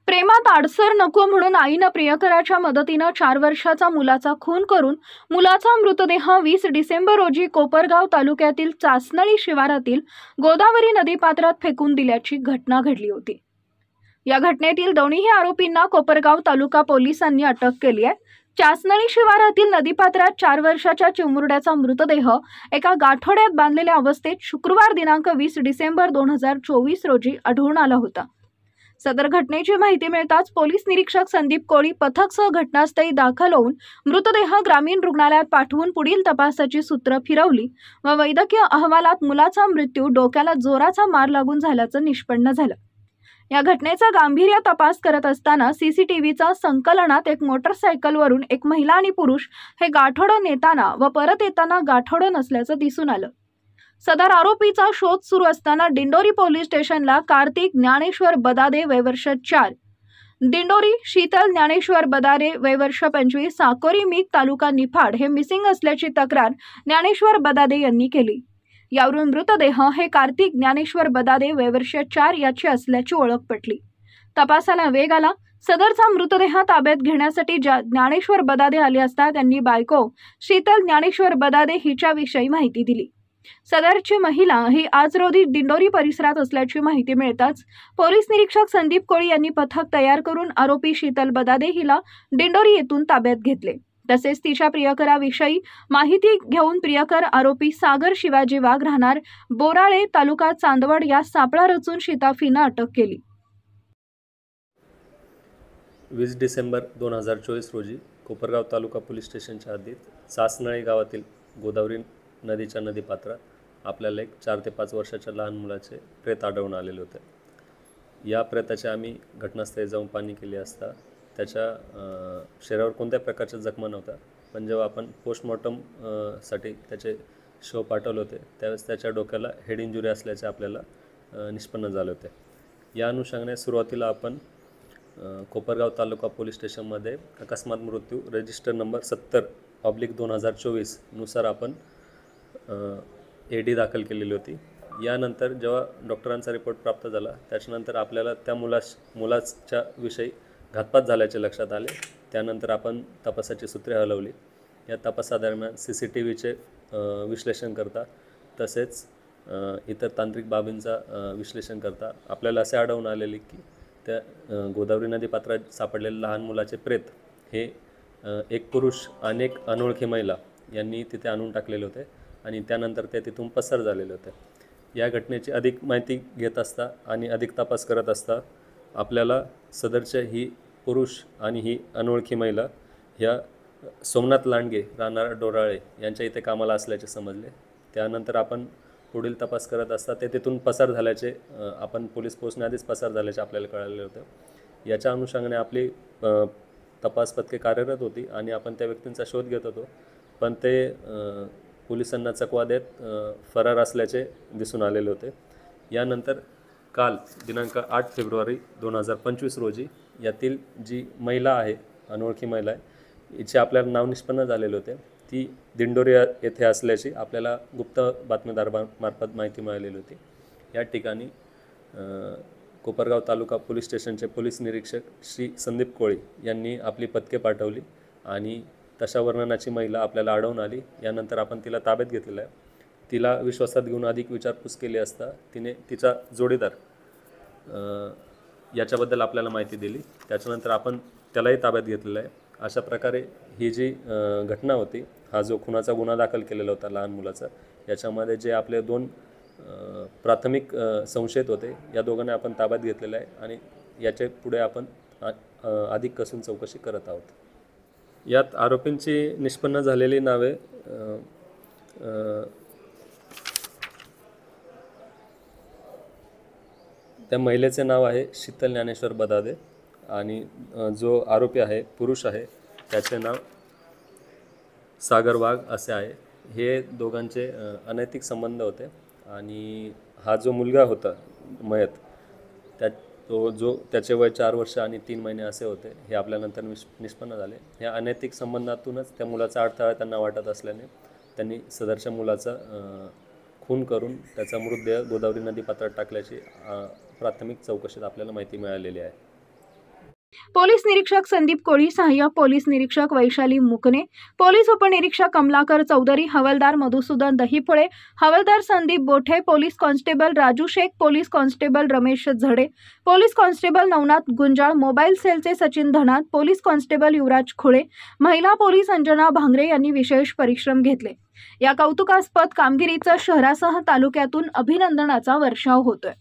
प्रेमात आडसर नको म्हणून आईनं प्रियकराच्या मदतीनं 4 वर्षाचा मुलाचा खून करून मुलाचा मृतदेह 20 डिसेंबर रोजी कोपरगाव तालुक्यातील चासनळी शिवारातील गोदावरी नदीपात्रात फेकून दिल्याची घटना घडली होती। या घटनेतील दोन्ही आरोपींना कोपरगाव तालुका पोलिसांनी अटक केली आहे। चासनळी शिवारातील नदीपात्रात 4 वर्षाच्या चिमुरड्याचा मृतदेह एका गाठोड्यात बांधलेल्या अवस्थेत शुक्रवार दिनांक 20 डिसेंबर 2024 रोजी आढळून आला होता। सदर घटनेची माहिती मिळताच पोलीस निरीक्षक संदीप कोळी पथकसह घटनास्थळी दाखल होऊन मृतदेह ग्रामीण रुग्णालयात पाठवून पुढील तपासाची सूत्र फिरवली व वैद्यकीय अहवालात मुलाचा मृत्यू डोक्याला जोराचा मार लागून झाल्याचं निष्पन्न झालं। या घटनेचा गांभीर्य तपास करत असताना सीसीटीव्हीच्या संकलनात एक मोटरसायकलवरून एक महिला आणि पुरुष हे गाठोडं नेताना व परत येताना गाठोडं नसल्याचं दिसून आलं। सदर आरोपीचा शोध सुरू असताना दिंडोरी पोलीस स्टेशनला कार्तिक ज्ञानेश्वर बदादे वय वर्ष 4, दिंडोरी शीतल ज्ञानेश्वर बदादे वय वर्ष 25, साकोरी मीग तालुका निफाड हे मिसिंग असल्याची तक्रार ज्ञानेश्वर बदादे यांनी केली। यावरून मृतदेह हे कार्तिक ज्ञानेश्वर बदादे वय वर्ष 4 याची असल्याची ओळख पटली। तपासाला वेग आला। सदरचा मृतदेह ताब्यात घेण्यासाठी ज्ञानेश्वर बदादे आले असता त्यांनी बायको शीतल ज्ञानेश्वर बदादे हिच्याविषयी माहिती दिली। सदरची महिला ही आज रोजी दिंडोरी परिसरात असल्याची माहिती मिळताच पोलीस निरीक्षक संदीप कोळी यांनी पथक तयार करून आरोपी शीतल बदादे हिला दिंडोरी येथून ताब्यात घेतले। तसेच तिच्या प्रियकराविषयी माहिती घेऊन प्रियकर आरोपी सागर शिवाजी वाघ राहणार बोराळे तालुका चांदवड या सापळा रचून शिताफीनं अटक केली। 20 डिसेंबर 2024 रोजी कोपरगाव तालुका पोलीस स्टेशनच्या हद्दीत चासनळी गावातील गोदावरी नदीच्या नदीपात्रात आपल्याला एक 4 ते 5 वर्षाच्या लहान मुलाचे प्रेत आढळून आलेले होते। या प्रेताची आम्ही घटनास्थळी जाऊन पाहणी केली असता त्याच्या शरीरावर कोणत्या प्रकारच्या जखमा नव्हत्या, पण जेव्हा आपण पोस्टमॉर्टम साठी त्याचे शव पाठवले होते त्यावेळेस त्याच्या डोक्याला हेड इंजुरी असल्याचे आपल्याला निष्पन्न झाले होते। या अनुषंगाने सुरुवातीला आपण कोपरगाव तालुका पोलीस स्टेशनमध्ये अकस्मात मृत्यू रजिस्टर नंबर 70/2024 नुसार आपण एडी दाखल केलेली होती। यानंतर जेव्हा डॉक्टरांचा रिपोर्ट प्राप्त झाला त्याच्यानंतर आपल्याला त्या मुलाच्या विषयी घातपात झाल्याचे लक्षात आले। त्यानंतर आपण तपासाची सूत्रे हलवली। या तपासादरम्यान CCTVचे विश्लेषण करता तसेच इतर तांत्रिक बाबींचा विश्लेषण करता आपल्याला असे आढळून आलेले की त्या गोदावरी नदी पात्रात सापडलेले लहान मुलाचे प्रेत हे एक पुरुष आणि एक अनोळखी महिला यांनी तिथे आणून टाकलेले होते आणि त्यानंतर ते तिथून पसार झालेले होते। या घटनेची अधिक माहिती घेत असता आणि अधिक तपास करत असता आपल्याला सदरच्या ही पुरुष आणि ही अनोळखी महिला ह्या सोमनाथ लांडगे राहणार डोराळे यांच्या इथे कामाला असल्याचे समजले। त्यानंतर आपण पुढील तपास करत असता ते तिथून पसार झाल्याचे आपण पोलीस पोहोचण्याआधीच पसार झाल्याचे आपल्याला कळाले होते। याच्या अनुषंगाने आपली तपास पथके कार्यरत होती आणि आपण त्या व्यक्तींचा शोध घेत होतो, पण ते पोलिसांना चकवा देत फरार असल्याचे दिसून आलेले होते। यानंतर काल दिनांक 8 फेब्रुवारी 2025 रोजी यातील जी महिला आहे, अनोळखी महिला आहे, हिचे आपल्याला नाव निष्पन्न झालेले होते। ती दिंडोरी येथे असल्याची आपल्याला गुप्त बातमीदारामार्फत माहिती मिळालेली होती। या ठिकाणी कोपरगाव तालुका पोलीस स्टेशनचे पोलीस निरीक्षक श्री संदीप कोळी यांनी आपली पथके पाठवली आणि तशा वर्णनाची महिला आपल्याला आढळून आली। यानंतर आपण तिला ताब्यात घेतलेलं आहे। तिला विश्वासात घेऊन अधिक विचारपूस केली असता तिने तिचा जोडीदार याच्याबद्दल आपल्याला माहिती दिली। त्याच्यानंतर आपण त्यालाही ताब्यात घेतलेलं आहे। अशा प्रकारे ही जी घटना होती, हा जो खुनाचा गुन्हा दाखल केलेला होता लहान मुलाचा, याच्यामध्ये जे आपले 2 प्राथमिक संशयित होते या दोघांना आपण ताब्यात घेतलेलं आहे आणि याचे पुढे आपण अधिक कसून चौकशी करत आहोत। यात आरोपींची निष्पन्न झालेली नावे त्या महिलेचे नाव आहे शीतल ज्ञानेश्वर बदादे आणि जो आरोपी आहे पुरुष आहे त्याचे नाव सागर वाघ असे आहे। हे दोघांचे अनैतिक संबंध होते आणि हा जो मुलगा होता मयत त्याचे वय 4 वर्ष आणि 3 महिने असे होते, हे आपल्यानंतर निष्पन्न झाले। या अनैतिक संबंधातूनच त्या मुलाचा अडथळा त्यांना वाटत असल्याने त्यांनी सदरच्या मुलाचा खून करून त्याचा मृतदेह गोदावरी नदीपात्रात टाकल्याची प्राथमिक चौकशीत आपल्याला माहिती मिळालेली आहे। पोलीस निरीक्षक संदीप कोळी, सहाय्यक पोलीस निरीक्षक वैशाली मुकणे, पोलीस उपनिरीक्षक कमलाकर चौधरी, हवालदार मधुसूदन दहीफळे, हवालदार Sandeep Bothe, police constable Raju Shaikh, police constable Ramesh Zade, police constable Navnath Gunjal, mobile सेलचे सचिन धनात, पोलीस कॉन्स्टेबल युवराज खुळे, महिला पोलीस अंजना भांगरे यांनी विशेष परिश्रम घेतले. या कौतुकास्पद कामगिरीचा शहरासह तालुक्यातून अभिनंदनाचा वर्षाव होतोय.